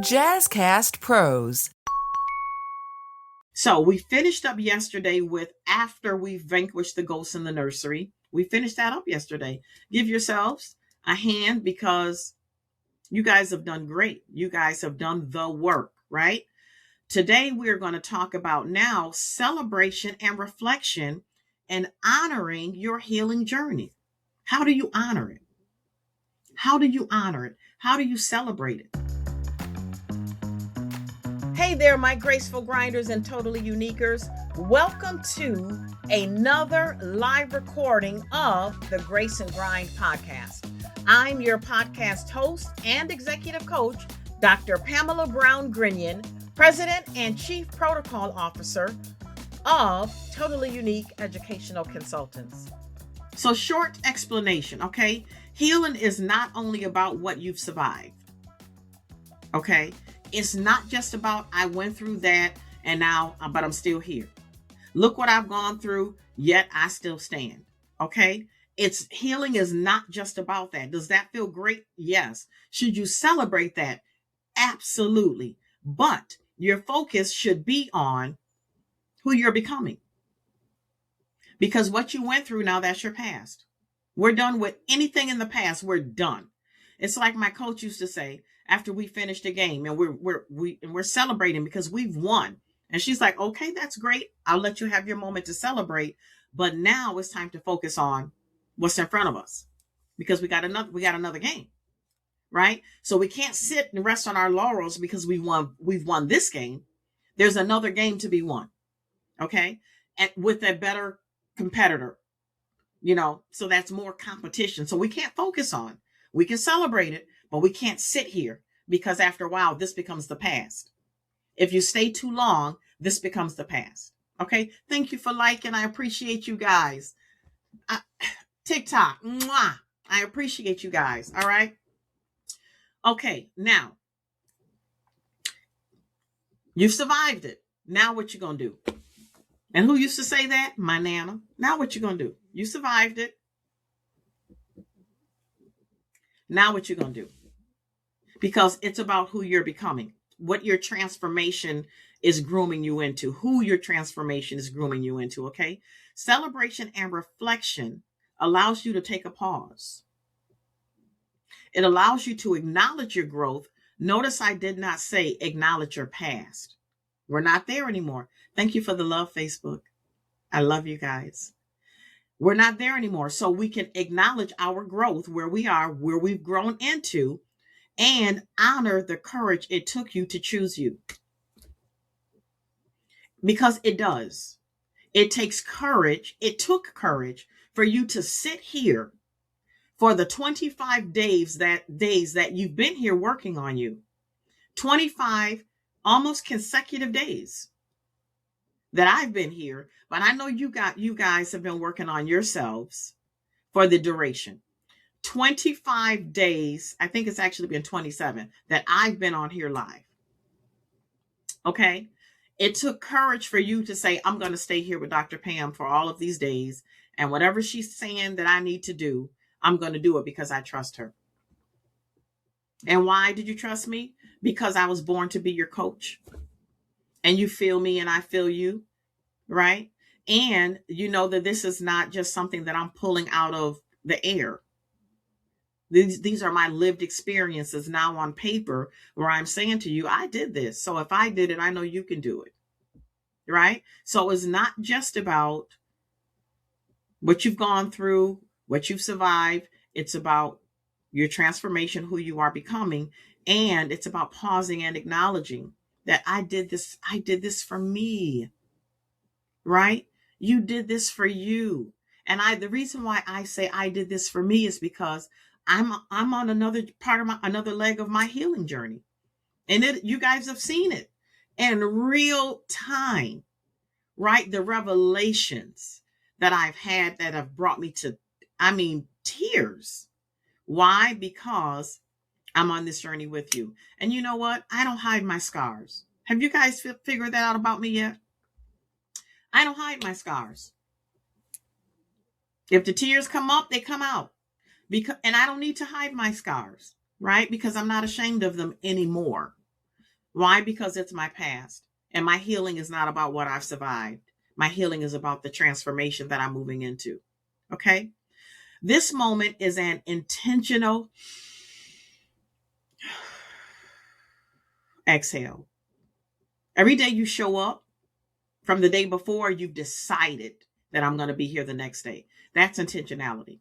Jazzcast Pros. So we finished up yesterday with after we vanquished the ghosts in the nursery. We finished that up yesterday. Give yourselves a hand because you guys have done great. You guys have done the work, right? Today we're going to talk about now celebration and reflection and honoring your healing journey. How do you honor it? How do you honor it? How do you celebrate it? Hey there, my graceful grinders and totally uniquers. Welcome to another live recording of the Grace and Grind podcast. I'm your podcast host and executive coach, Dr. Pamala Brown Grinion, President and Chief Protocol Officer of Totally Unique Educational Consultants. So short explanation, okay? Healing is not only about what you've survived, okay? It's not just about I went through that and now, but I'm still here. Look what I've gone through, yet I still stand. Okay? It's healing is not just about that. Does that feel great? Yes. Should you celebrate that? Absolutely. But your focus should be on who you're becoming. Because what you went through now, that's your past. We're done with anything in the past. We're done. It's like my coach used to say, after we finished a game and we're celebrating because we've won. And she's like, okay, that's great. I'll let you have your moment to celebrate. But now it's time to focus on what's in front of us because we got another game, right? So we can't sit and rest on our laurels because we've won this game. There's another game to be won. Okay. And with a better competitor, so that's more competition. So we can't focus on, we can celebrate it, but we can't sit here because after a while, this becomes the past. If you stay too long, this becomes the past. Okay. Thank you for liking. I appreciate you guys. TikTok. Mwah. I appreciate you guys. All right. Okay. Now you've survived it. Now what you going to do? And who used to say that? My Nana. Now what you going to do? You survived it. Now what you going to do? Because it's about who you're becoming, what your transformation is grooming you into, who your transformation is grooming you into, okay? Celebration and reflection allows you to take a pause. It allows you to acknowledge your growth. Notice I did not say acknowledge your past. We're not there anymore. Thank you for the love, Facebook. I love you guys. We're not there anymore. So we can acknowledge our growth, where we are, where we've grown into, and honor the courage it took you to choose you. Because it does. It takes courage. It took courage for you to sit here for the 25 days that you've been here working on you. 25 almost consecutive days that I've been here. But I know you guys have been working on yourselves for the duration. 25 days, I think it's actually been 27 that I've been on here live. Okay. It took courage for you to say, I'm going to stay here with Dr. Pam for all of these days. And whatever she's saying that I need to do, I'm going to do it because I trust her. And why did you trust me? Because I was born to be your coach. And you feel me and I feel you, right? And you know that this is not just something that I'm pulling out of the air. These are my lived experiences now on paper where I'm saying to you, I did this. So if I did it, I know you can do it. Right? So it's not just about what you've gone through, what you've survived. It's about your transformation, who you are becoming. And it's about pausing and acknowledging that I did this for me. Right? You did this for you. And the reason why I say I did this for me is because I'm on another leg of my healing journey. And you guys have seen it in real time, right? The revelations that I've had that have brought me to, tears. Why? Because I'm on this journey with you. And you know what? I don't hide my scars. Have you guys figured that out about me yet? I don't hide my scars. If the tears come up, they come out. And I don't need to hide my scars, right? Because I'm not ashamed of them anymore. Why? Because it's my past. And my healing is not about what I've survived. My healing is about the transformation that I'm moving into. Okay? This moment is an intentional exhale. Every day you show up, from the day before, you've decided that I'm going to be here the next day. That's intentionality.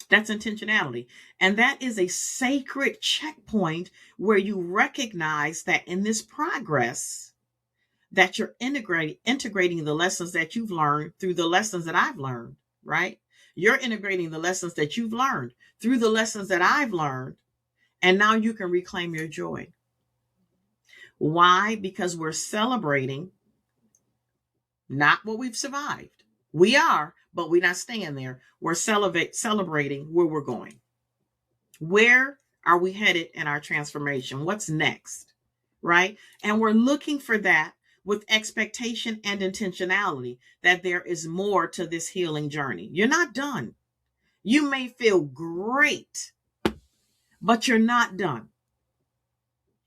That's intentionality. And that is a sacred checkpoint where you recognize that in this progress, that you're integrating the lessons that you've learned through the lessons that I've learned, right? You're integrating the lessons that you've learned through the lessons that I've learned. And now you can reclaim your joy. Why? Because we're celebrating not what we've survived. We are, but we're not staying there. We're celebrating where we're going. Where are we headed in our transformation? What's next? Right? And we're looking for that with expectation and intentionality that there is more to this healing journey. You're not done. You may feel great, but you're not done.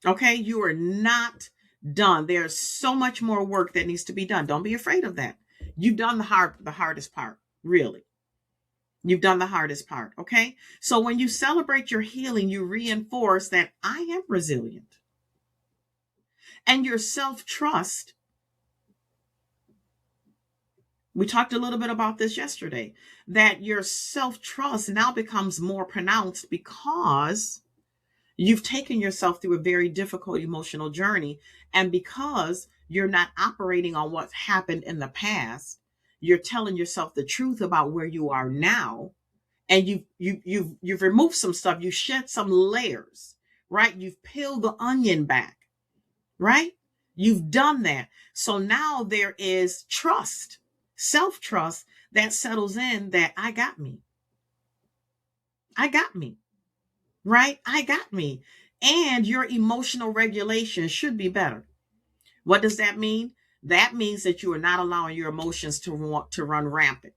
Okay? You are not done. There's so much more work that needs to be done. Don't be afraid of that. You've done the hardest part, really. You've done the hardest part, okay? So when you celebrate your healing, you reinforce that I am resilient. And your self-trust, we talked a little bit about this yesterday, that your self-trust now becomes more pronounced because you've taken yourself through a very difficult emotional journey. And because you're not operating on what's happened in the past, you're telling yourself the truth about where you are now. And you've removed some stuff. You shed some layers, right? You've peeled the onion back, right? You've done that. So now there is trust, self-trust that settles in that I got me. I got me. Right? I got me. And your emotional regulation should be better. What does that mean? That means that you are not allowing your emotions to run rampant.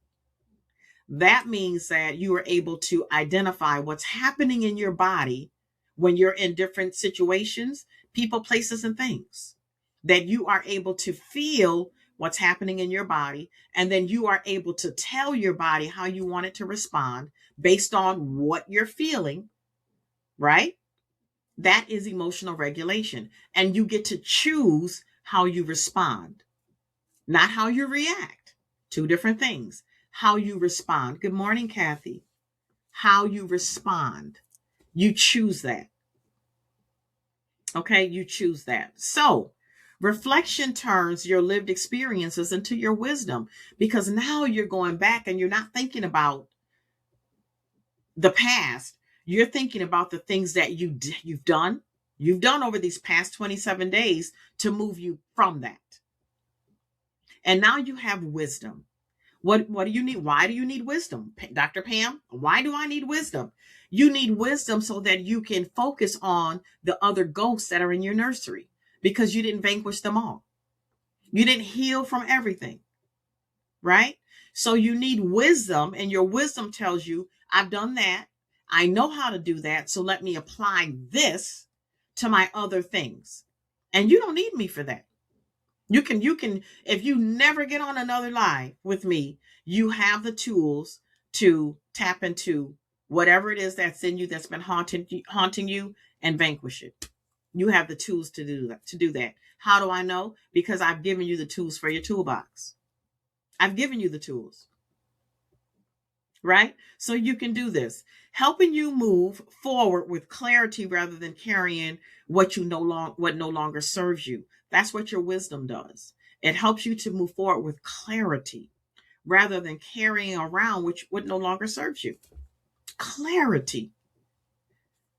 That means that you are able to identify what's happening in your body when you're in different situations, people, places, and things. That you are able to feel what's happening in your body, and then you are able to tell your body how you want it to respond based on what you're feeling. Right? That is emotional regulation. And you get to choose how you respond, not how you react. Two different things. How you respond. Good morning, Kathy. How you respond. You choose that. Okay, you choose that. So, reflection turns your lived experiences into your wisdom, because now you're going back and you're not thinking about the past. You're thinking about the things that you've done over these past 27 days to move you from that. And now you have wisdom. What do you need? Why do you need wisdom? Dr. Pam, why do I need wisdom? You need wisdom so that you can focus on the other ghosts that are in your nursery, because you didn't vanquish them all. You didn't heal from everything, right? So you need wisdom, and your wisdom tells you, I've done that. I know how to do that. So let me apply this to my other things. And you don't need me for that. You can, if you never get on another live with me, you have the tools to tap into whatever it is that's in you that's been haunting you and vanquish it. You have the tools to do that. How do I know? Because I've given you the tools for your toolbox. I've given you the tools. Right? So you can do this, helping you move forward with clarity rather than carrying what no longer serves you. That's what your wisdom does. It helps you to move forward with clarity rather than carrying around what no longer serves you. Clarity.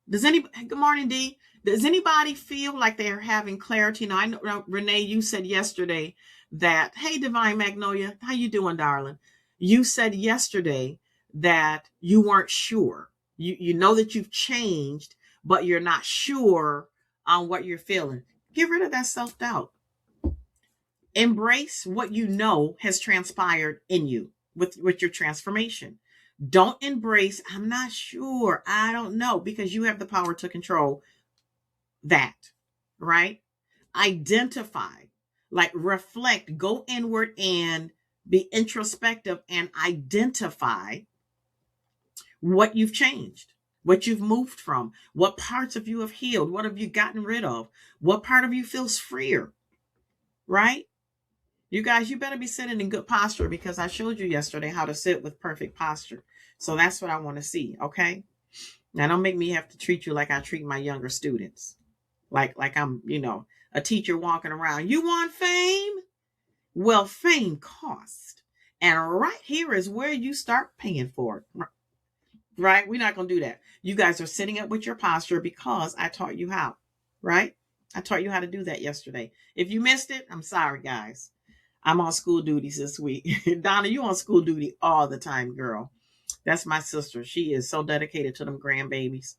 Good morning, Dee. Does anybody feel like they're having clarity? Now, I know, Renee, you said yesterday that, hey, Divine Magnolia, how you doing, darling? You said yesterday that you weren't sure. You know that you've changed, but you're not sure on what you're feeling. Get rid of that self-doubt. Embrace what you know has transpired in you with your transformation. Don't embrace, I'm not sure, I don't know, because you have the power to control that. right? Identify, like reflect, go inward and be introspective and identify what you've changed, what you've moved from, what parts of you have healed, what have you gotten rid of, what part of you feels freer, right? You guys, you better be sitting in good posture because I showed you yesterday how to sit with perfect posture. So that's what I want to see, okay? Now don't make me have to treat you like I treat my younger students. Like I'm, a teacher walking around. You want fame? Well, fame costs. And right here is where you start paying for it. Right? We're not going to do that. You guys are sitting up with your posture because I taught you how, right? I taught you how to do that yesterday. If you missed it, I'm sorry, guys. I'm on school duties this week. Donna, you on school duty all the time, girl. That's my sister. She is so dedicated to them grandbabies.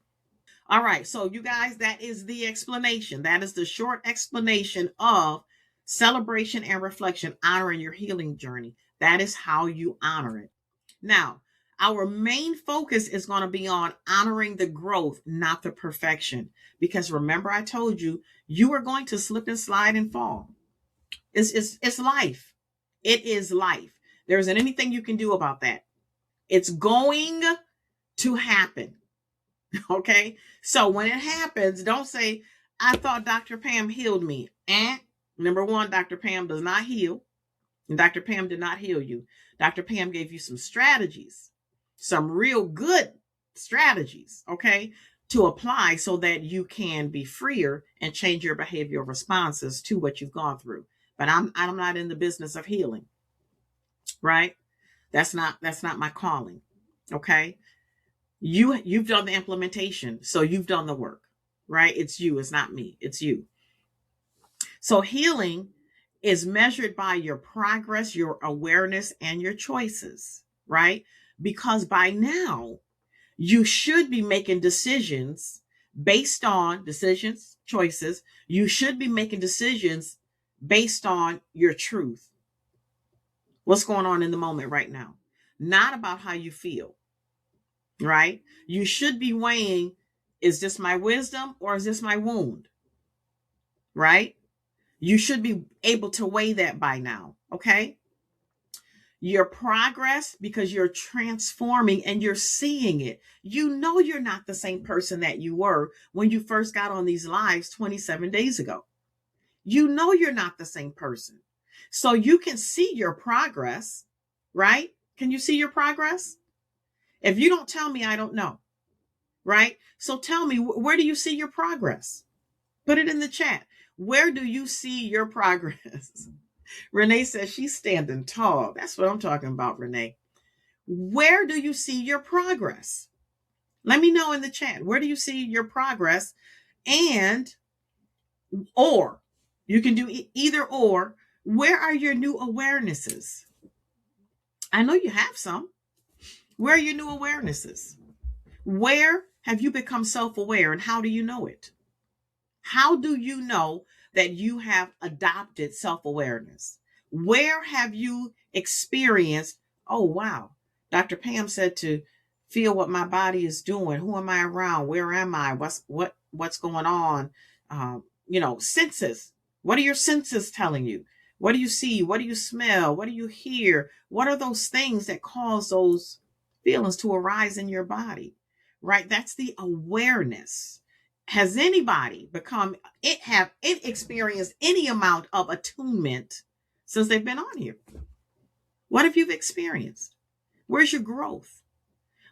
All right. So, you guys, that is the explanation. That is the short explanation of celebration and reflection, honoring your healing journey. That is how you honor it. Now, our main focus is going to be on honoring the growth, not the perfection. Because remember, I told you, you are going to slip and slide and fall. It's life. It is life. There isn't anything you can do about that. It's going to happen. Okay. So when it happens, don't say, I thought Dr. Pam healed me. Number one, Dr. Pam does not heal. And Dr. Pam did not heal you. Dr. Pam gave you some strategies, some real good strategies, okay, to apply so that you can be freer and change your behavioral responses to what you've gone through. But I'm not in the business of healing, right? That's not my calling. Okay. You've done the implementation, so you've done the work, right? It's you, it's not me, it's you. So healing is measured by your progress, your awareness, and your choices, right? Because by now you should be making decisions based on choices. You should be making decisions based on your truth. What's going on in the moment right now? Not about how you feel, right? You should be weighing, is this my wisdom or is this my wound? Right? You should be able to weigh that by now, okay? Your progress, because you're transforming and you're seeing it. You know you're not the same person that you were when you first got on these lives 27 days ago. You know you're not the same person. So you can see your progress, right? Can you see your progress? If you don't tell me, I don't know, right? So tell me, where do you see your progress? Put it in the chat. Where do you see your progress? Renee says she's standing tall. That's what I'm talking about, Renee. Where do you see your progress? Let me know in the chat. Where do you see your progress? And, or, you can do either or. Where are your new awarenesses? I know you have some. Where are your new awarenesses? Where have you become self-aware and how do you know it? How do you know that you have adopted self-awareness? Where have you experienced, oh, wow, Dr. Pam said to feel what my body is doing. Who am I around? Where am I? What's going on? Senses. What are your senses telling you? What do you see? What do you smell? What do you hear? What are those things that cause those feelings to arise in your body? Right? That's the awareness. Has anybody experienced any amount of attunement since they've been on here? What have you experienced? Where's your growth?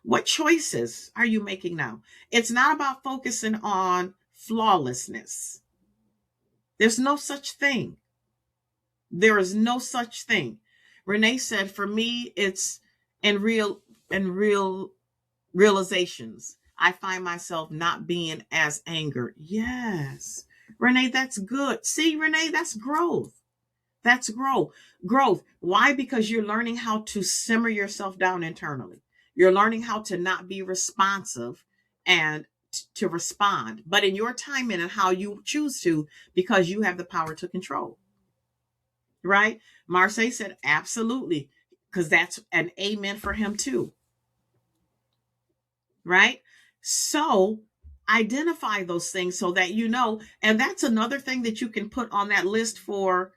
What choices are you making now? It's not about focusing on flawlessness. There's no such thing. There is no such thing. Renee said, for me, it's in real realizations. I find myself not being as angered. Yes. Renee, that's good. See, Renee, that's growth. That's growth. Why? Because you're learning how to simmer yourself down internally. You're learning how to not be responsive and to respond, but in your timing and how you choose to, because you have the power to control. Right? Marseille said, absolutely, because that's an amen for him too. Right? So Identify those things so that you know. And that's another thing that you can put on that list for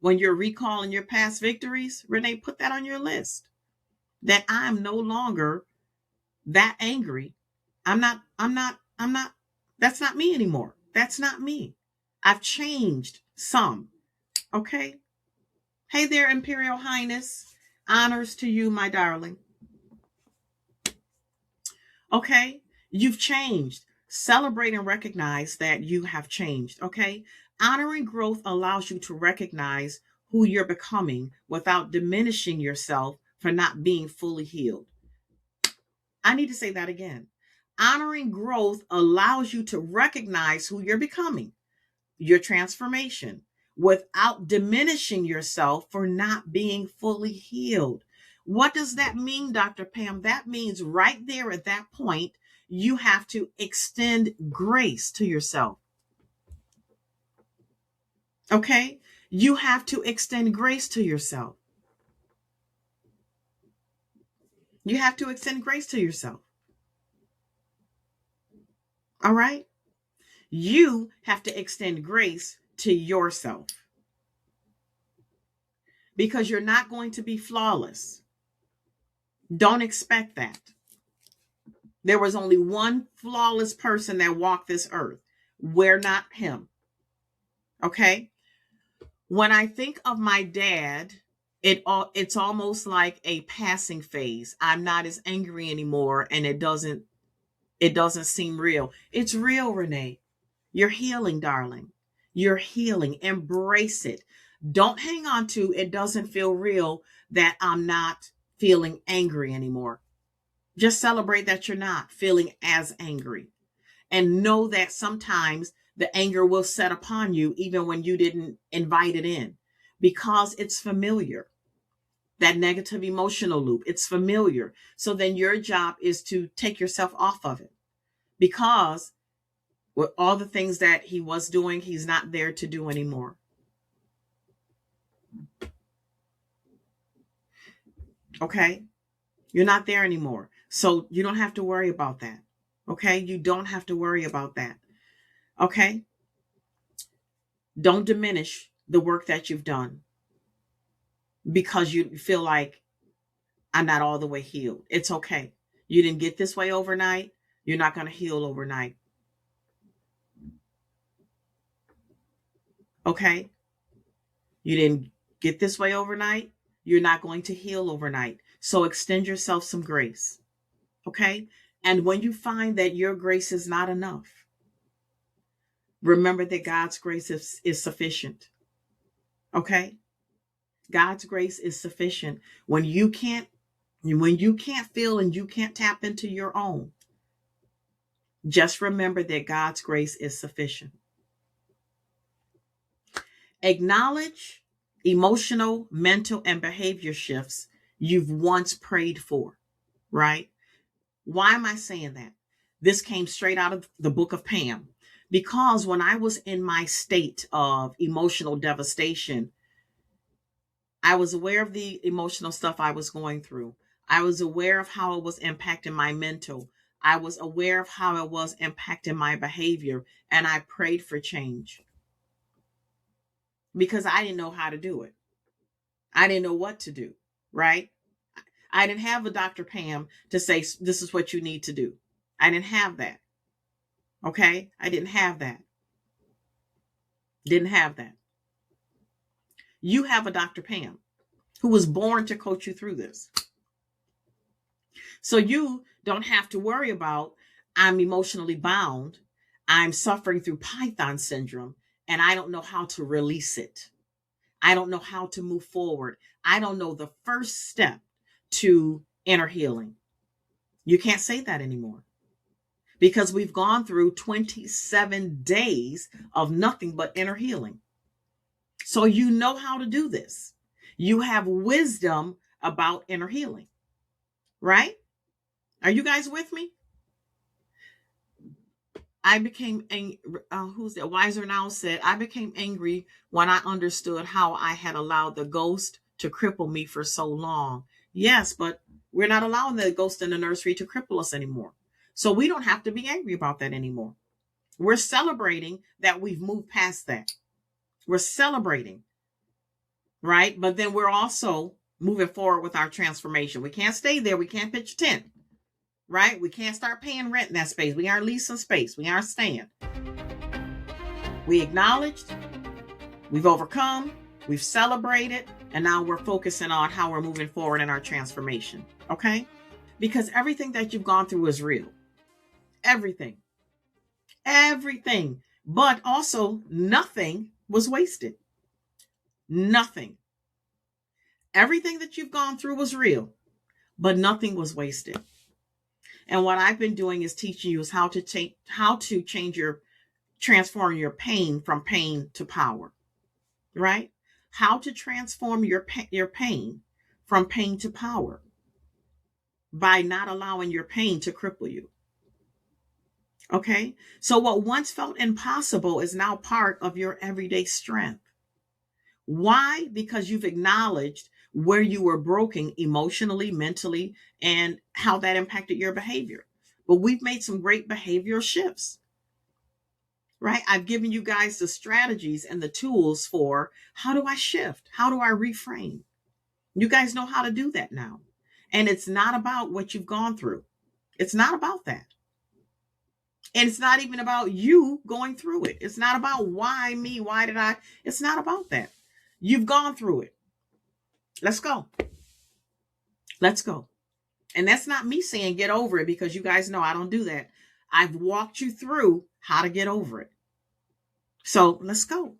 when you're recalling your past victories. Renee, put that on your list, that I'm no longer that angry. I'm not, that's not me anymore. That's not me. I've changed some. Okay. Hey there, Imperial Highness. Honors to you, my darling. Okay. You've changed. Celebrate and recognize that you have changed. Okay. Honoring growth allows you to recognize who you're becoming without diminishing yourself for not being fully healed. I need to say that again. Honoring growth allows you to recognize who you're becoming, your transformation, without diminishing yourself for not being fully healed. What does that mean, Dr. Pam? That means right there at that point, you have to extend grace to yourself. Okay? You have to extend grace to yourself. You have to extend grace to yourself. All right? You have to extend grace to yourself, because you're not going to be flawless. Don't expect that. There was only one flawless person that walked this earth. We're not him. Okay? When I think of my dad, it's almost like a passing phase. I'm not as angry anymore, and it doesn't seem real. It's real, Renee. You're healing, darling. You're healing. Embrace it. Don't hang on to it doesn't feel real, that I'm not feeling angry anymore. Just celebrate that you're not feeling as angry. And know that sometimes the anger will set upon you even when you didn't invite it in, because it's familiar. That negative emotional loop, it's familiar. So then your job is to take yourself off of it, because with all the things that he was doing, he's not there to do anymore. Okay? You're not there anymore. So you don't have to worry about that. Okay? You don't have to worry about that. Okay? Don't diminish the work that you've done because you feel like I'm not all the way healed. It's okay. You didn't get this way overnight. You're not going to heal overnight. Okay? You didn't get this way overnight. You're not going to heal overnight. So extend yourself some grace. Okay? And when you find that your grace is not enough, remember that God's grace is sufficient. Okay? God's grace is sufficient. When you can't feel and you can't tap into your own, just remember that God's grace is sufficient. Acknowledge emotional, mental, and behavior shifts you've once prayed for, right? Why am I saying that? This came straight out of the book of Pam, because when I was in my state of emotional devastation, I was aware of the emotional stuff I was going through. I was aware of how it was impacting my mental. I was aware of how it was impacting my behavior, and I prayed for change because I didn't know how to do it. I didn't know what to do, right? I didn't have a Dr. Pam to say, this is what you need to do. I didn't have that. Okay? I didn't have that. Didn't have that. You have a Dr. Pam who was born to coach you through this. So you don't have to worry about, I'm emotionally bound, I'm suffering through Python syndrome, and I don't know how to release it. I don't know how to move forward. I don't know the first step to inner healing. You can't say that anymore, because we've gone through 27 days of nothing but inner healing. So you know how to do this. You have wisdom about inner healing, right? Are you guys with me? I became who's that? Wiser Now said, I became angry when I understood how I had allowed the ghost to cripple me for so long. Yes, but we're not allowing the ghost in the nursery to cripple us anymore. So we don't have to be angry about that anymore. We're celebrating that we've moved past that. We're celebrating, right? But then we're also moving forward with our transformation. We can't stay there. We can't pitch a tent, right? We can't start paying rent in that space. We aren't leasing space. We aren't staying. We acknowledged, we've overcome, we've celebrated, and now we're focusing on how we're moving forward in our transformation, okay? Because everything that you've gone through is real. Everything. But also nothing was wasted. Nothing. Everything that you've gone through was real, but nothing was wasted. And what I've been doing is teaching you is how to transform your pain from pain to power, right? How to transform your pain from pain to power by not allowing your pain to cripple you. Okay? So what once felt impossible is now part of your everyday strength. Why? Because you've acknowledged where you were broken emotionally, mentally, and how that impacted your behavior. But we've made some great behavioral shifts, right? I've given you guys the strategies and the tools for how do I shift? How do I reframe? You guys know how to do that now. And it's not about what you've gone through. It's not about that. And it's not even about you going through it. It's not about why me, why did I? It's not about that. You've gone through it. Let's go. Let's go. And that's not me saying get over it, because you guys know I don't do that. I've walked you through how to get over it. So let's go.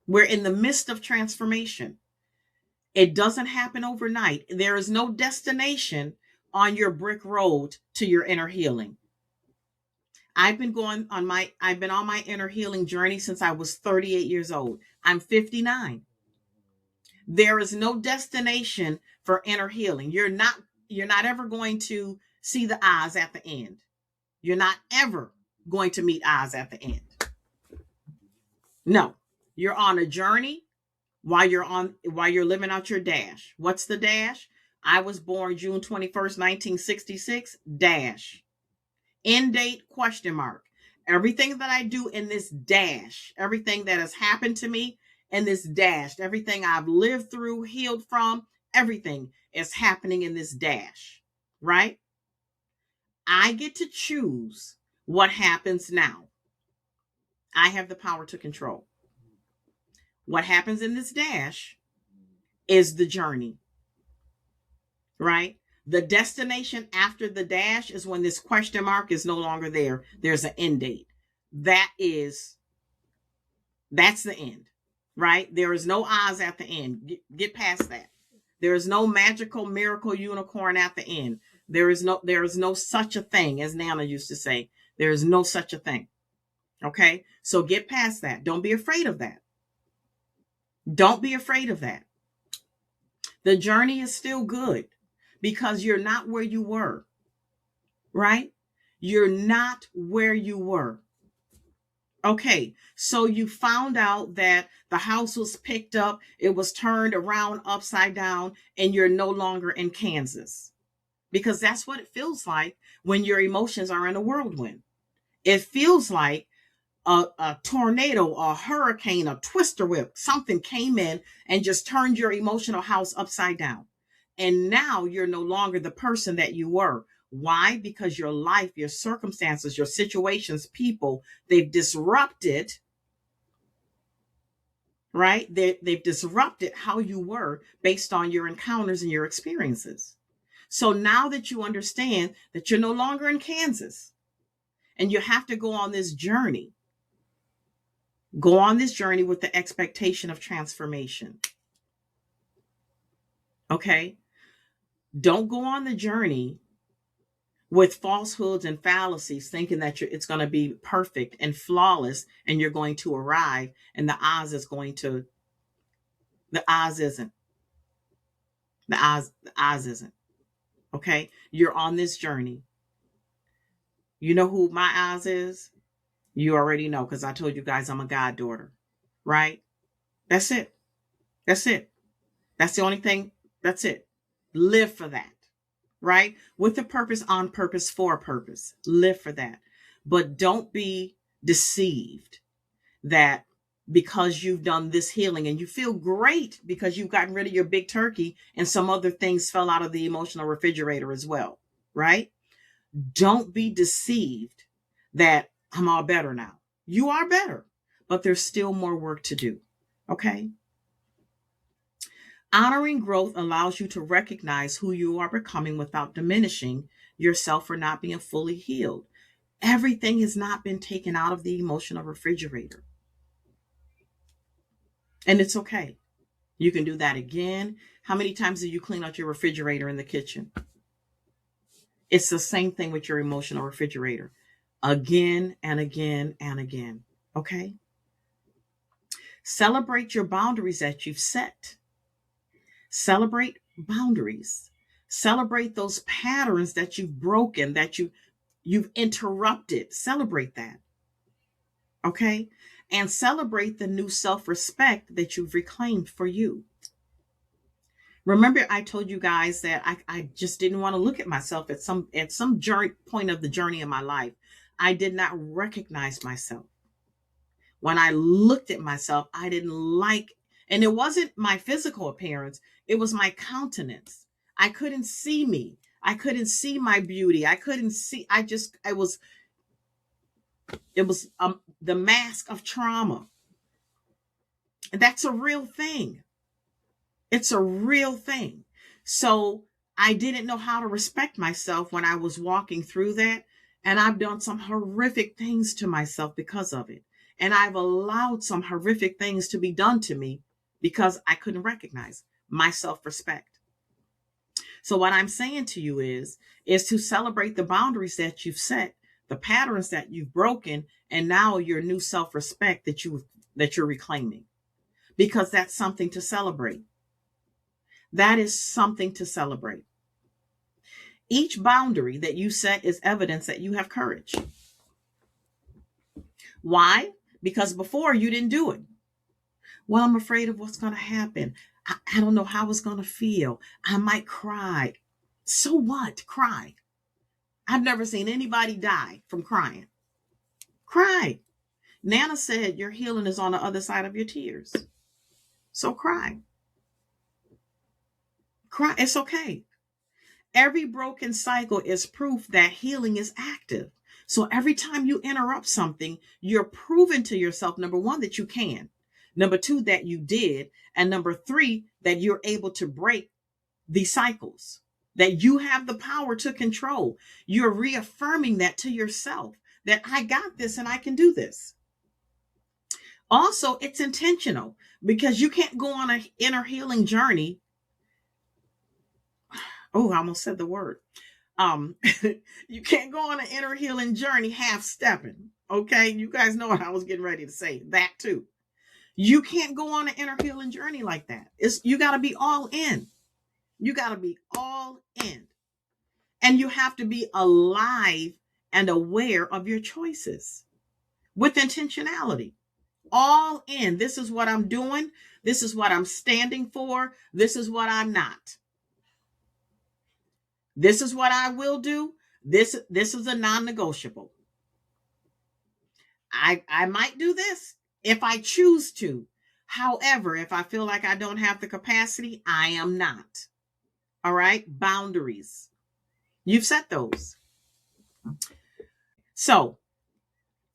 We're in the midst of transformation. It doesn't happen overnight. There is no destination on your brick road to your inner healing. I've been on my inner healing journey since I was 38 years old. I'm 59. There is no destination for inner healing. You're not ever going to see the Oz at the end. You're not ever going to meet Oz at the end. No, you're on a journey while you're living out your dash. What's the dash? I was born June 21st, 1966, dash. End date, question mark. Everything that I do in this dash, everything that has happened to me in this dash, everything I've lived through, healed from, everything is happening in this dash, right? I get to choose what happens now. I have the power to control. What happens in this dash is the journey, right? The destination after the dash is when this question mark is no longer there. There's an end date. That's the end, right? There is no Oz at the end. Get past that. There is no magical miracle unicorn at the end. There is no such a thing, as Nana used to say. There is no such a thing. Okay? So get past that. Don't be afraid of that. Don't be afraid of that. The journey is still good because you're not where you were, right? You're not where you were. Okay, so you found out that the house was picked up, it was turned around upside down, and you're no longer in Kansas. Because that's what it feels like when your emotions are in a whirlwind. It feels like a tornado, a hurricane, a twister whip, something came in and just turned your emotional house upside down. And now you're no longer the person that you were. Why? Because your life, your circumstances, your situations, people, they've disrupted, right? They've disrupted how you were based on your encounters and your experiences. So now that you understand that you're no longer in Kansas and you have to go on this journey, go on this journey with the expectation of transformation. Okay? Don't go on the journey with falsehoods and fallacies, thinking that it's going to be perfect and flawless and you're going to arrive and the Oz isn't. The Oz isn't. Okay? You're on this journey. You know who my Oz is? You already know, because I told you guys I'm a goddaughter, right? That's it. That's it. That's the only thing. That's it. Live for that. right? With a purpose, on purpose, for a purpose. Live for that. But don't be deceived that because you've done this healing and you feel great because you've gotten rid of your big turkey and some other things fell out of the emotional refrigerator as well, right? Don't be deceived that I'm all better now. You are better, but there's still more work to do. Okay. Honoring growth allows you to recognize who you are becoming without diminishing yourself for not being fully healed. Everything has not been taken out of the emotional refrigerator. And it's okay. You can do that again. How many times do you clean out your refrigerator in the kitchen? It's the same thing with your emotional refrigerator. Again and again and again. Okay? Celebrate your boundaries that you've set. Celebrate boundaries. Celebrate those patterns that you've broken, that you've interrupted. Celebrate that. Okay? And celebrate the new self-respect that you've reclaimed for you. Remember, I told you guys that I just didn't want to look at myself at some point of the journey of my life. I did not recognize myself. When I looked at myself, I didn't like, and it wasn't my physical appearance, it was my countenance. I couldn't see me. I couldn't see my beauty. I couldn't see, it was the mask of trauma. And that's a real thing. It's a real thing. So I didn't know how to respect myself when I was walking through that. And I've done some horrific things to myself because of it. And I've allowed some horrific things to be done to me because I couldn't recognize my self-respect. So what I'm saying to you is to celebrate the boundaries that you've set, the patterns that you've broken, and now your new self-respect that you're reclaiming. Because that's something to celebrate. That is something to celebrate. Each boundary that you set is evidence that you have courage. Why? Because before you didn't do it. Well, I'm afraid of what's going to happen. I don't know how it's going to feel. I might cry. So what? Cry. I've never seen anybody die from crying. Cry. Nana said your healing is on the other side of your tears. So cry. Cry. It's okay. Every broken cycle is proof that healing is active. So every time you interrupt something, you're proving to yourself, number one, that you can. Number two, that you did. And number three, that you're able to break these cycles, that you have the power to control. You're reaffirming that to yourself, that I got this and I can do this. Also, it's intentional because you can't go on an inner healing journey. Oh, I almost said the word. You can't go on an inner healing journey half stepping. Okay. You guys know what I was getting ready to say. That too. You can't go on an inner healing journey like that. You got to be all in. You got to be all in. And you have to be alive and aware of your choices with intentionality. All in. This is what I'm doing. This is what I'm standing for. This is what I'm not. This is what I will do. This is a non-negotiable. I might do this if I choose to. However, if I feel like I don't have the capacity, I am not. All right. Boundaries. You've set those. So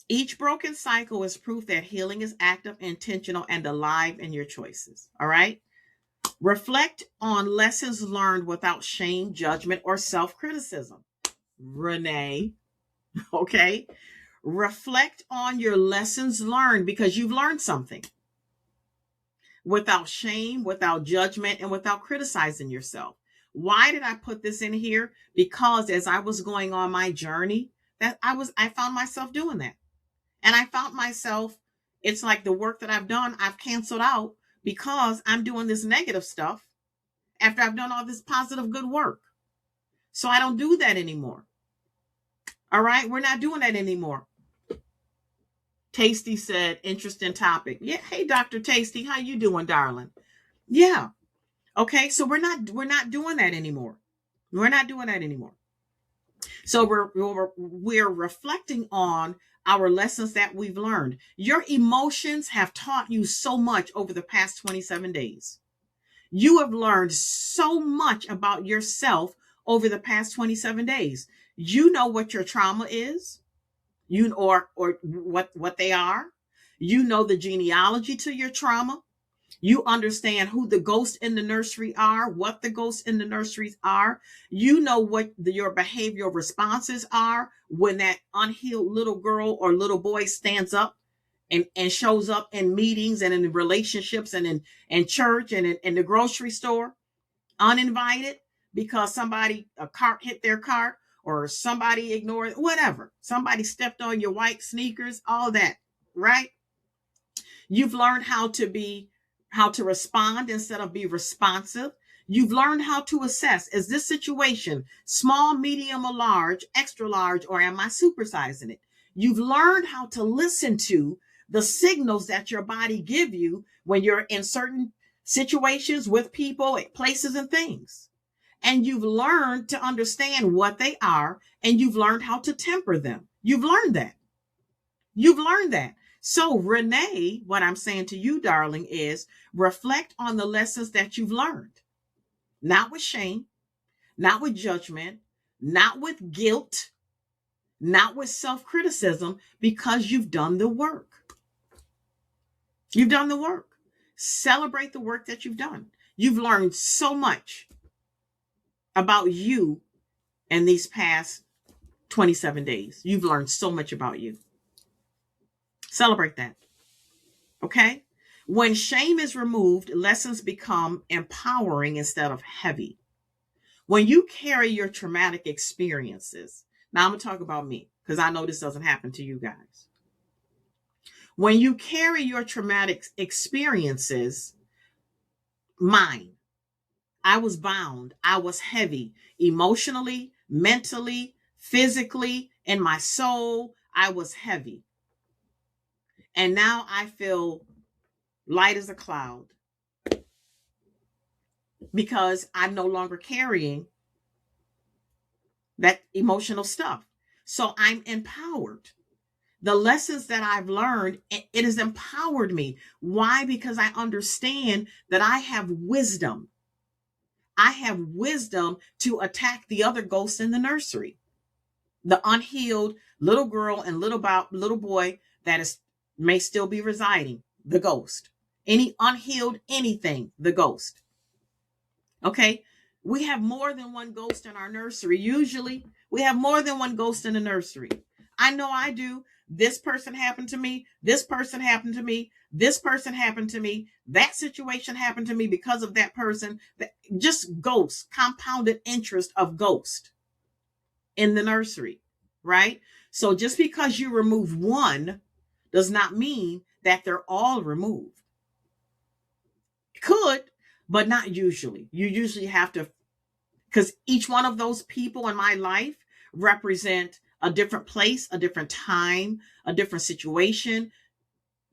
each broken cycle is proof that healing is active, intentional, and alive in your choices. All right. Reflect on lessons learned without shame, judgment, or self-criticism. Renee. Okay. Reflect on your lessons learned because you've learned something. Without shame, without judgment, and without criticizing yourself. Why did I put this in here? Because as I was going on my journey, I found myself doing that. And I found myself, it's like the work that I've done, I've canceled out because I'm doing this negative stuff after I've done all this positive good work. So I don't do that anymore. All right. We're not doing that anymore. Tasty said, interesting topic. Yeah. Hey, Dr. Tasty, how you doing, darling? Yeah. Okay. So we're not doing that anymore. We're not doing that anymore. So we're reflecting on our lessons that we've learned. Your emotions have taught you so much over the past 27 days. You have learned so much about yourself over the past 27 days. You know what your trauma is, or what they are. You know the genealogy to your trauma. You understand who the ghosts in the nursery are, what the ghosts in the nurseries are. You know what your behavioral responses are when that unhealed little girl or little boy stands up and shows up in meetings and in relationships and in church and in the grocery store, uninvited because a cart hit their cart or somebody ignored, whatever. Somebody stepped on your white sneakers, all that, right? You've learned how to respond instead of be responsive. You've learned how to assess, is this situation small, medium, or large, extra large, or am I supersizing it? You've learned how to listen to the signals that your body give you when you're in certain situations with people, places, and things. And you've learned to understand what they are, and you've learned how to temper them. You've learned that. You've learned that. So, Renee, what I'm saying to you, darling, is reflect on the lessons that you've learned. Not with shame, not with judgment, not with guilt, not with self-criticism, because you've done the work. You've done the work. Celebrate the work that you've done. You've learned so much about you in these past 27 days. You've learned so much about you. Celebrate that. Okay? When shame is removed, lessons become empowering instead of heavy. When you carry your traumatic experiences, now I'm going to talk about me because I know this doesn't happen to you guys. When you carry your traumatic experiences, mine, I was bound, I was heavy emotionally, mentally, physically, in my soul, I was heavy. And now I feel light as a cloud because I'm no longer carrying that emotional stuff. So I'm empowered. The lessons that I've learned, it has empowered me. Why? Because I understand that I have wisdom. I have wisdom to attack the other ghosts in the nursery. The unhealed little girl and little boy that may still be residing, the ghost. Any unhealed anything, the ghost. Okay? We have more than one ghost in our nursery. Usually, we have more than one ghost in the nursery. I know I do. This person happened to me. This person happened to me. This person happened to me. That situation happened to me because of that person. Just ghosts, compounded interest of ghost in the nursery, right? So just because you remove one does not mean that they're all removed. Could, but not usually. You usually have to, because each one of those people in my life represent a different place, a different time, a different situation,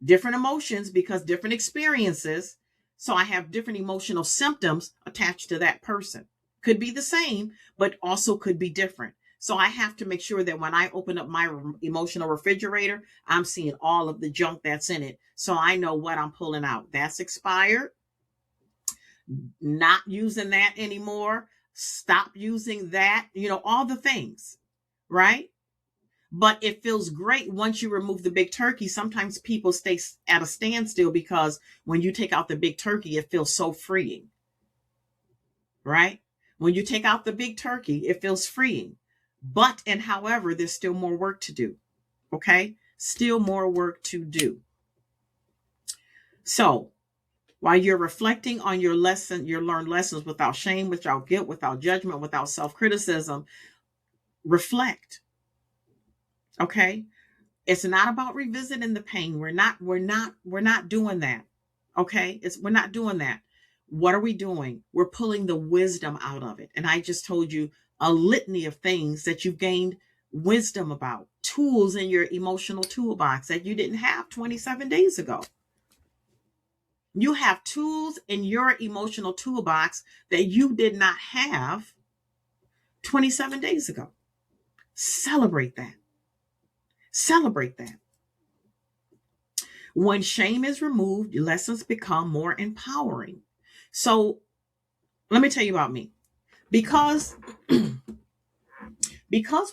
different emotions, because different experiences. So I have different emotional symptoms attached to that person. Could be the same, but also could be different. So I have to make sure that when I open up my emotional refrigerator, I'm seeing all of the junk that's in it. So I know what I'm pulling out. That's expired. Not using that anymore. Stop using that. All the things, right? But it feels great once you remove the big turkey. Sometimes people stay at a standstill because when you take out the big turkey, it feels so freeing, right? When you take out the big turkey, it feels freeing. But, and however, there's still more work to do. Okay? Still more work to do. So, while you're reflecting on your learned lessons without shame, without guilt, without judgment, without self-criticism, reflect. Okay? It's not about revisiting the pain. We're not doing that. Okay? We're not doing that. What are we doing? We're pulling the wisdom out of it. And I just told you a litany of things that you've gained wisdom about, tools in your emotional toolbox that you didn't have 27 days ago. You have tools in your emotional toolbox that you did not have 27 days ago. Celebrate that. Celebrate that. When shame is removed, lessons become more empowering. So let me tell you about me. Because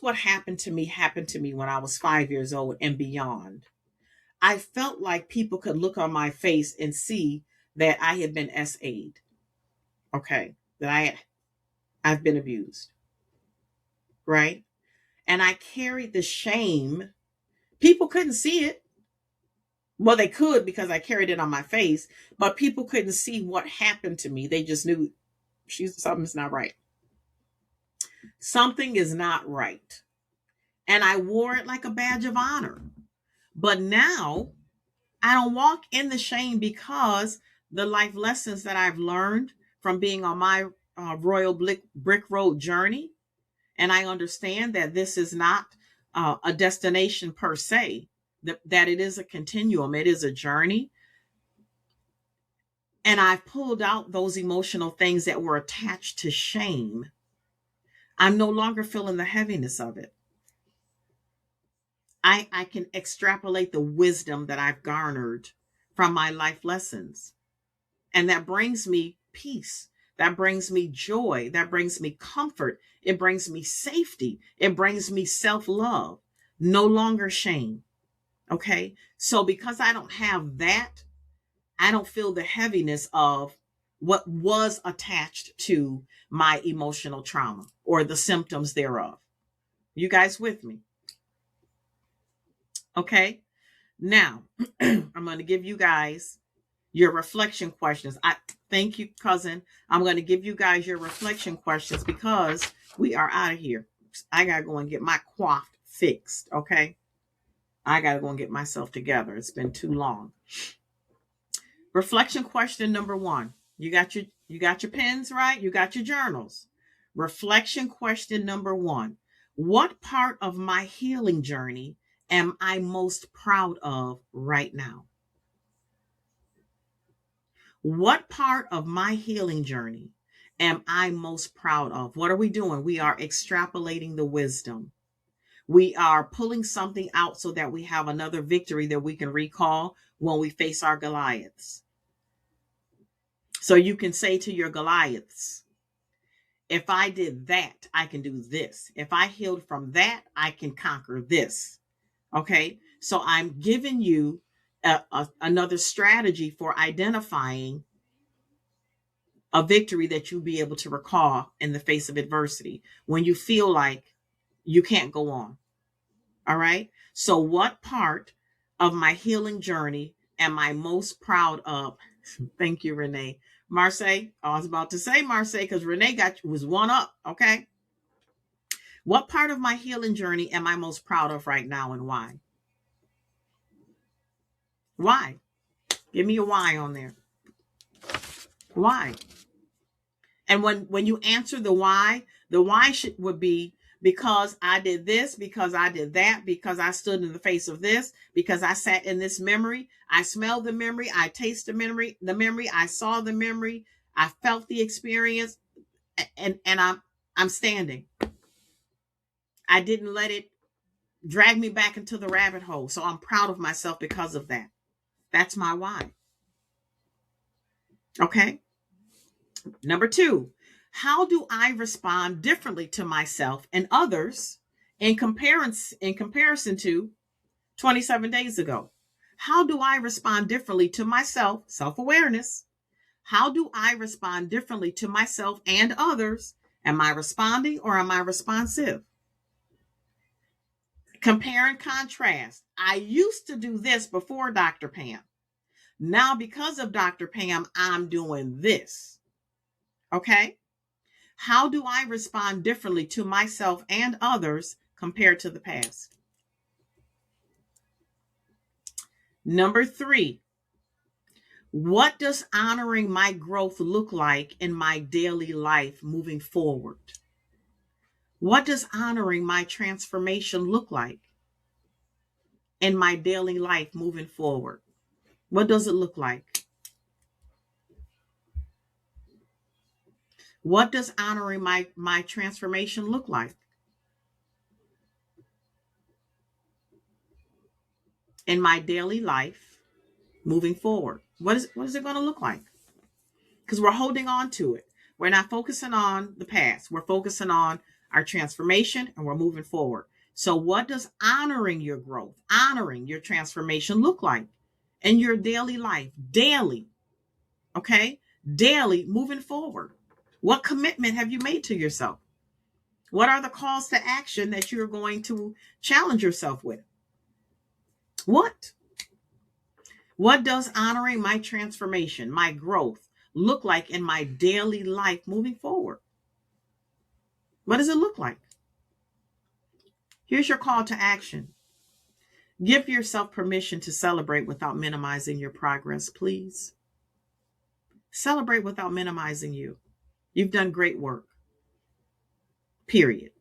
what happened to me when I was 5 years old and beyond, I felt like people could look on my face and see that I had been SA'd. Okay. That I've been abused. Right. And I carried the shame. People couldn't see it. Well, they could because I carried it on my face, but people couldn't see what happened to me. They just knew something's not right. Something is not right. And I wore it like a badge of honor. But now I don't walk in the shame because the life lessons that I've learned from being on my royal brick road journey. And I understand that this is not a destination per se, that it is a continuum. It is a journey. And I've pulled out those emotional things that were attached to shame. I'm no longer feeling the heaviness of it. I can extrapolate the wisdom that I've garnered from my life lessons. And that brings me peace. That brings me joy. That brings me comfort. It brings me safety. It brings me self-love. No longer shame. Okay. So because I don't have that, I don't feel the heaviness of what was attached to my emotional trauma or the symptoms thereof. You guys with me? Okay. Now, I'm going to give you guys your reflection questions. I thank you, cousin. I'm going to give you guys your reflection questions because we are out of here. I got to go and get my coif fixed. Okay. I got to go and get myself together. It's been too long. Reflection question number 1. You got your pens, right? You got your journals. Reflection question number 1. What part of my healing journey am I most proud of right now? What part of my healing journey am I most proud of? What are we doing? We are extrapolating the wisdom. We are pulling something out so that we have another victory that we can recall when we face our Goliaths. So you can say to your Goliaths, if I did that, I can do this. If I healed from that, I can conquer this. Okay. So I'm giving you another strategy for identifying a victory that you'll be able to recall in the face of adversity when you feel like you can't go on. All right. So what part of my healing journey am I most proud of? Thank you, Renee. Marseille, I was about to say Marseille because Renee was one up. Okay. What part of my healing journey am I most proud of right now and why? Why? Give me a why on there. Why? And when you answer the why would be because I did this, because I did that, because I stood in the face of this, because I sat in this memory, I smelled the memory, I tasted the memory, I saw the memory, I felt the experience, and I'm standing. I didn't let it drag me back into the rabbit hole. So I'm proud of myself because of that. That's my why. Okay. Number 2, how do I respond differently to myself and others in comparison to 27 days ago? How do I respond differently to myself? Self-awareness. How do I respond differently to myself and others? Am I responding or am I responsive? Compare and contrast. I used to do this before Dr. Pam. Now, because of Dr. Pam, I'm doing this. Okay. How do I respond differently to myself and others compared to the past? Number 3, what does honoring my growth look like in my daily life moving forward? What does honoring my transformation look like in my daily life moving forward? What does it look like? What does honoring my transformation look like in my daily life moving forward? What is it going to look like? Because we're holding on to it. We're not focusing on the past. We're focusing on our transformation and we're moving forward. So what does honoring your growth, honoring your transformation look like in your daily life? Daily, okay? Daily moving forward. What commitment have you made to yourself? What are the calls to action that you're going to challenge yourself with? What? What does honoring my transformation, my growth, look like in my daily life moving forward? What does it look like? Here's your call to action. Give yourself permission to celebrate without minimizing your progress, please. Celebrate without minimizing you. You've done great work. Period.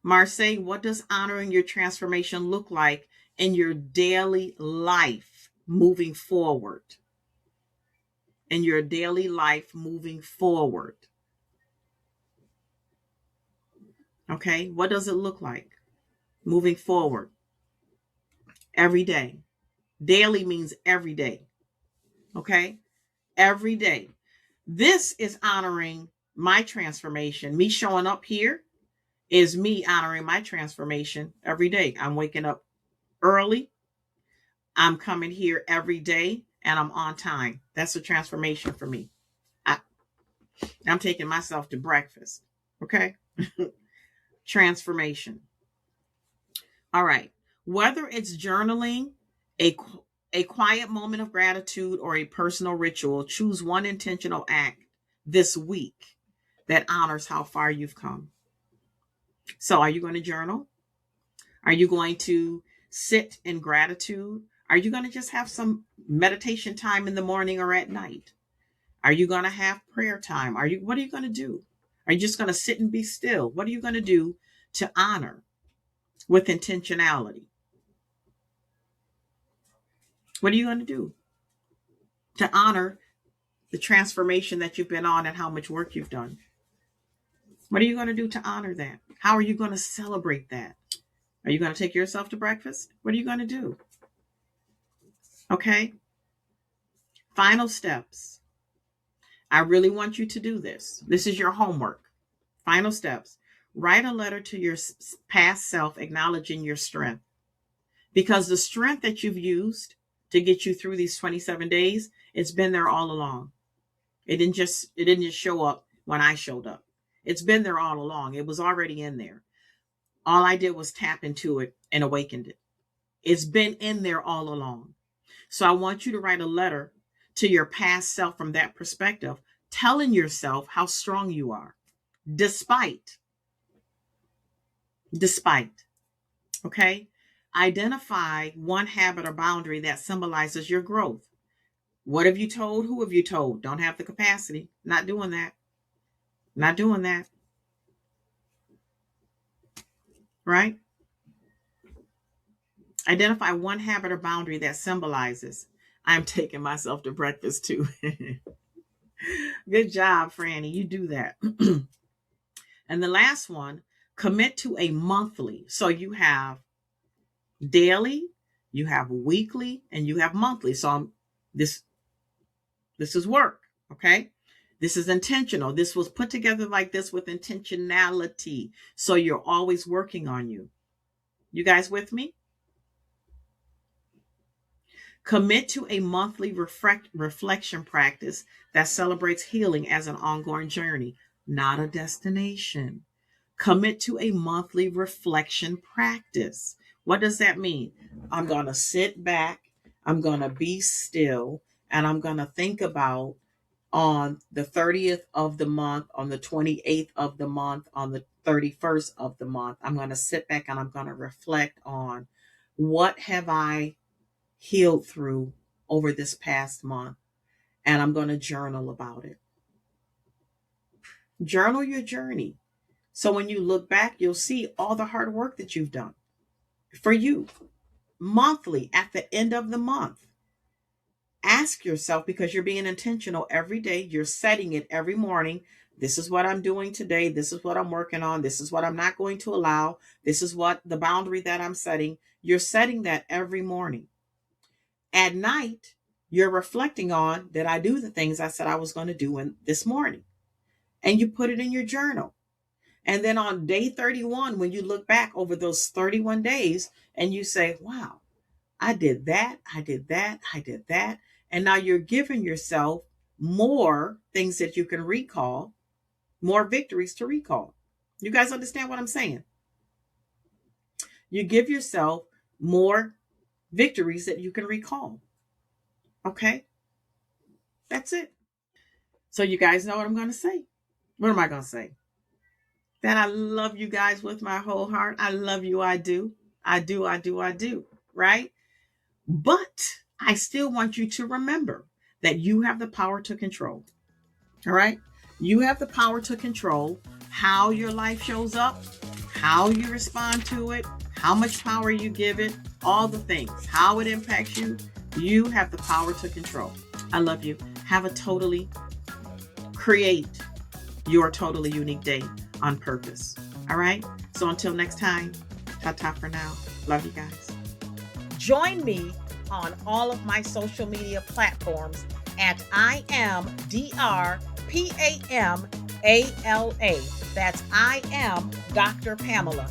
Marseille, what does honoring your transformation look like in your daily life moving forward? In your daily life moving forward. Okay, what does it look like moving forward? Every day. Daily means every day. Okay, every day. This is honoring my transformation. Me showing up here is me honoring my transformation every day. I'm waking up early. I'm coming here every day and I'm on time. That's a transformation for me. I'm taking myself to breakfast. Okay. Transformation. All right. Whether it's journaling, a, a quiet moment of gratitude, or a personal ritual, choose one intentional act this week that honors how far you've come. So, are you going to journal? Are you going to sit in gratitude? Are you going to just have some meditation time in the morning or at night? Are you going to have prayer time? What are you going to do? Are you just going to sit and be still? What are you going to do to honor with intentionality? What are you going to do to honor the transformation that you've been on and how much work you've done? What are you going to do to honor that? How are you going to celebrate that? Are you going to take yourself to breakfast? What are you going to do? Okay. Final steps. I really want you to do this. This is your homework. Final steps. Write a letter to your past self acknowledging your strength. Because the strength that you've used to get you through these 27 days, it's been there all along. It didn't just show up when I showed up. It's been there all along. It was already in there. All I did was tap into it and awakened it. It's been in there all along. So I want you to write a letter to your past self from that perspective, telling yourself how strong you are, despite. Okay? Identify one habit or boundary that symbolizes your growth. What have you told? Who have you told? Don't have the capacity. Not doing that. Not doing that. Right? Identify one habit or boundary that symbolizes, I'm taking myself to breakfast too. Good job, Franny. You do that. And the last one, commit to a monthly. So you have daily, you have weekly, and you have monthly. So this is work. Okay. This is intentional. This was put together like this with intentionality. So you're always working on you. You guys with me? Commit to a monthly reflection practice that celebrates healing as an ongoing journey, not a destination. Commit to a monthly reflection practice. What does that mean? I'm going to sit back, I'm going to be still, and I'm going to think about on the 30th of the month, on the 28th of the month, on the 31st of the month, I'm going to sit back and I'm going to reflect on what have I healed through over this past month, and I'm going to journal about it. Journal your journey. So when you look back, you'll see all the hard work that you've done for you monthly at the end of the month. Ask yourself, because you're being intentional every day, you're setting it every morning. This is what I'm doing today. This is what I'm working on. This is what I'm not going to allow. This is what the boundary that I'm setting. You're setting that every morning. At night, you're reflecting on, did I do the things I said I was going to do this morning? And you put it in your journal. And then on day 31, when you look back over those 31 days and you say, wow, I did that, I did that, I did that. And now you're giving yourself more things that you can recall, more victories to recall. You guys understand what I'm saying? You give yourself more victories that you can recall. Okay? That's it. So you guys know what I'm going to say. What am I going to say? That I love you guys with my whole heart. I love you. I do. I do. I do. I do. Right? But I still want you to remember that you have the power to control. All right? You have the power to control how your life shows up, how you respond to it, how much power you give it, all the things, how it impacts you. You have the power to control. I love you. Create your totally unique day on purpose. All right? So until next time, ta-ta for now. Love you guys. Join me on all of my social media platforms at I am Dr. Pamala. That's I am Dr. Pamala.